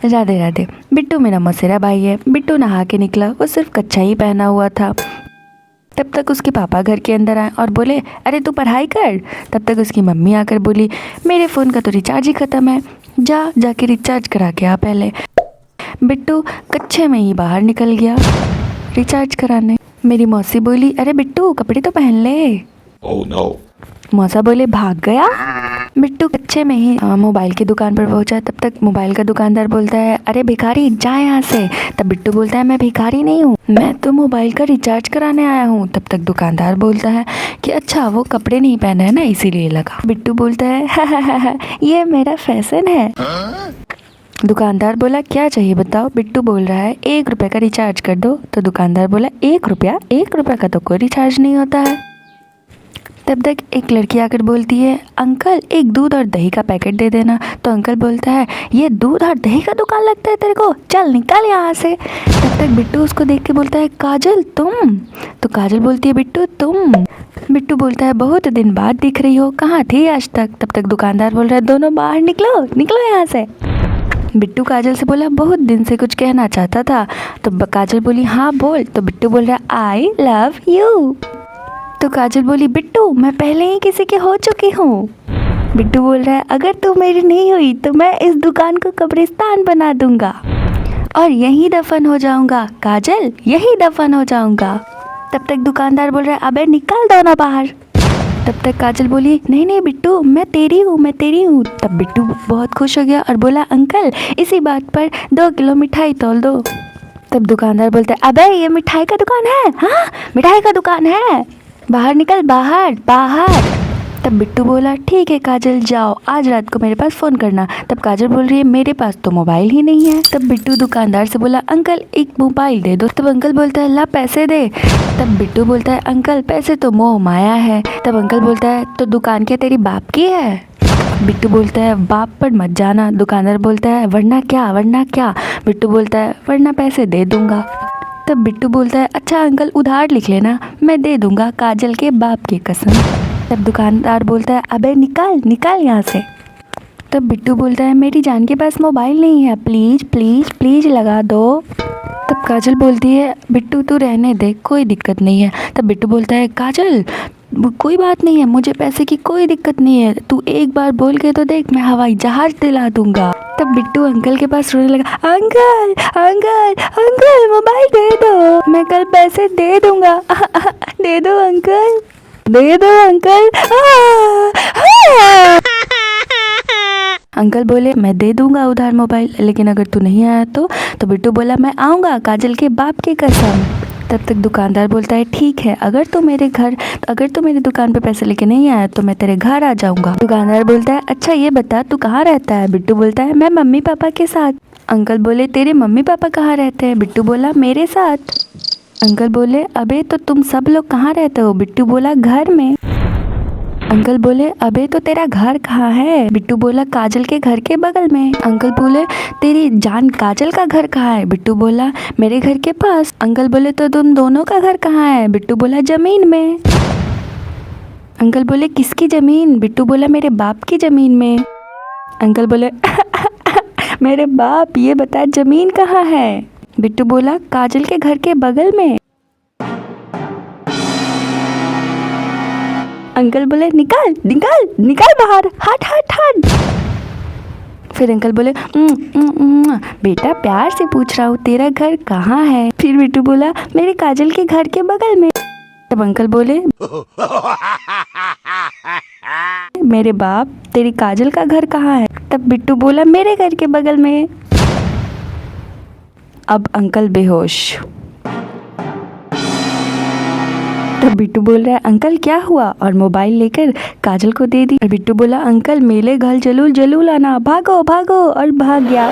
राधे राधे। बिट्टू मेरा मौसेरा भाई है। बिट्टू नहा के निकला, वो सिर्फ कच्छा ही पहना हुआ था। तब तक उसके पापा घर के अंदर आए और बोले, अरे तू पढ़ाई कर। तब तक उसकी मम्मी आकर बोली, मेरे फ़ोन का तो रिचार्ज ही ख़त्म है, जाके रिचार्ज करा के आ पहले। बिट्टू कच्छे में ही बाहर निकल गया रिचार्ज कराने। मेरी मौसी बोली, अरे बिट्टू कपड़े तो पहन ले। Oh no. मौसा बोले, भाग गया। बिट्टू कच्चे में ही मोबाइल की दुकान पर पहुंचा। तब तक मोबाइल का दुकानदार बोलता है, अरे भिखारी जा यहाँ से। तब बिट्टू बोलता है, मैं भिखारी नहीं हूँ, मैं तो मोबाइल का रिचार्ज कराने आया हूँ। तब तक दुकानदार बोलता है कि अच्छा वो कपड़े नहीं पहने है ना, इसीलिए लगा। बिट्टू बोलता है, ये मेरा फैशन है। दुकानदार बोला, क्या चाहिए बताओ। बिट्टू बोल रहा है, 1 रुपये का रिचार्ज कर दो। तो दुकानदार बोला, 1 रुपया? 1 रुपये का तो कोई रिचार्ज नहीं होता है। तब तक एक लड़की आकर बोलती है, अंकल एक दूध और दही का पैकेट दे देना। तो अंकल बोलता है, ये दूध और दही का दुकान लगता है तेरे को, चल निकल यहाँ से। तब तक बिट्टू उसको देख के बोलता है, काजल तुम? तो काजल बोलती है, बिट्टू तुम? बिट्टू बोलता है, बहुत दिन बाद दिख रही हो, कहाँ थी आज तक? तब तक दुकानदार बोल रहा है, दोनों बाहर निकलो निकलो यहाँ से। बिट्टू काजल से बोला, बहुत दिन से कुछ कहना चाहता था। तो काजल बोली, हाँ बोल। तो बिट्टू बोल रहा है, आई लव यू। तो काजल बोली, बिट्टू मैं पहले ही किसी की हो चुकी हूँ। बिट्टू बोल रहा है, अगर तू मेरी नहीं हुई तो मैं इस दुकान को कब्रिस्तान बना दूंगा और यहीं दफन हो जाऊंगा। काजल यहीं दफन हो जाऊंगा। तब तक दुकानदार बोल रहा है, अबे निकल दो ना बाहर। तब तक काजल बोली, नहीं नहीं बिट्टू मैं तेरी हूँ, मैं तेरी हूँ। तब बिट्टू बहुत खुश हो गया और बोला, अंकल इसी बात पर 2 किलो मिठाई तोल दो। तब दुकानदार बोलता है, अबे ये मिठाई का दुकान है? हाँ मिठाई का दुकान है, बाहर निकल, बाहर बाहर। तब बिट्टू बोला, ठीक है काजल जाओ, आज रात को मेरे पास फ़ोन करना। तब काजल बोल रही है, मेरे पास तो मोबाइल ही नहीं है। तब बिट्टू दुकानदार से बोला, अंकल एक मोबाइल दे दो। तब अंकल बोलता है, ला पैसे दे। तब बिट्टू बोलता है, अंकल पैसे तो मोह माया है। तब अंकल बोलता है, तो दुकान क्या तेरी बाप की है? बिट्टू बोलता है, बाप पर मत जाना। दुकानदार बोलता है, वरना क्या वरना क्या? बिट्टू बोलता है, वरना पैसे दे दूंगा। तब बिट्टू बोलता है, अच्छा अंकल उधार लिख लेना, मैं दे दूंगा काजल के बाप की कसम। तब दुकानदार बोलता है, अबे निकाल निकाल यहाँ से। तब बिट्टू बोलता है, मेरी जान के पास मोबाइल नहीं है, प्लीज़ प्लीज़ प्लीज़ लगा दो। तब काजल बोलती है, बिट्टू तू रहने दे, कोई दिक्कत नहीं है। तब बिट्टू बोलता है, काजल कोई बात नहीं है, मुझे पैसे की कोई दिक्कत नहीं है, तू एक बार बोल के तो देख, मैं हवाई जहाज दिला दूंगा। तब बिट्टू अंकल के पास रोने लगा, अंकल अंकल अंकल मोबाइल दे दो, मैं कल पैसे दे दूंगा। दे दो अंकल, दे दो अंकल। अंकल बोले, मैं दे दूंगा उधार मोबाइल, लेकिन अगर तू नहीं आया तो बिट्टू बोला, मैं आऊँगा काजल के बाप की कसम। तब तक दुकानदार बोलता है, ठीक है, अगर तू मेरी दुकान पे पैसे लेके नहीं आया तो मैं तेरे घर आ जाऊंगा। दुकानदार बोलता है, अच्छा ये बता तू कहाँ रहता है? बिट्टू बोलता है, मैं मम्मी पापा के साथ। अंकल बोले, तेरे मम्मी पापा कहाँ रहते हैं? बिट्टू बोला, मेरे साथ। अंकल बोले, अबे तो तुम सब लोग कहाँ रहते हो? बिट्टू बोला, घर में। अंकल बोले, अबे तो तेरा घर कहाँ है? बिट्टू बोला, काजल के घर के बगल में। अंकल बोले, तेरी जान काजल का घर कहाँ है? बिट्टू बोला, मेरे घर के पास। अंकल बोले, तो तुम दोनों का घर कहाँ है? बिट्टू बोला, जमीन में। अंकल बोले, किसकी जमीन? बिट्टू बोला, मेरे बाप की जमीन में। अंकल बोले, मेरे बाप, ये बता जमीन कहाँ है? बिट्टू बोला, काजल के घर के बगल में। अंकल बोले, निकाल निकाल निकाल बाहर, हट हट हट। फिर अंकल बोले, बेटा प्यार से पूछ रहा हूँ, तेरा घर कहाँ है? फिर बिट्टू बोला, मेरे काजल के घर के बगल में। तब अंकल बोले, मेरे बाप, तेरी काजल का घर कहाँ है? तब बिट्टू बोला, मेरे घर के बगल में। अब अंकल बेहोश। तब बिट्टू बोल रहा है, अंकल क्या हुआ? और मोबाइल लेकर काजल को दे दी। और बिट्टू बोला, अंकल मेले घर जलूल जलूल आना, भागो भागो, और भाग गया।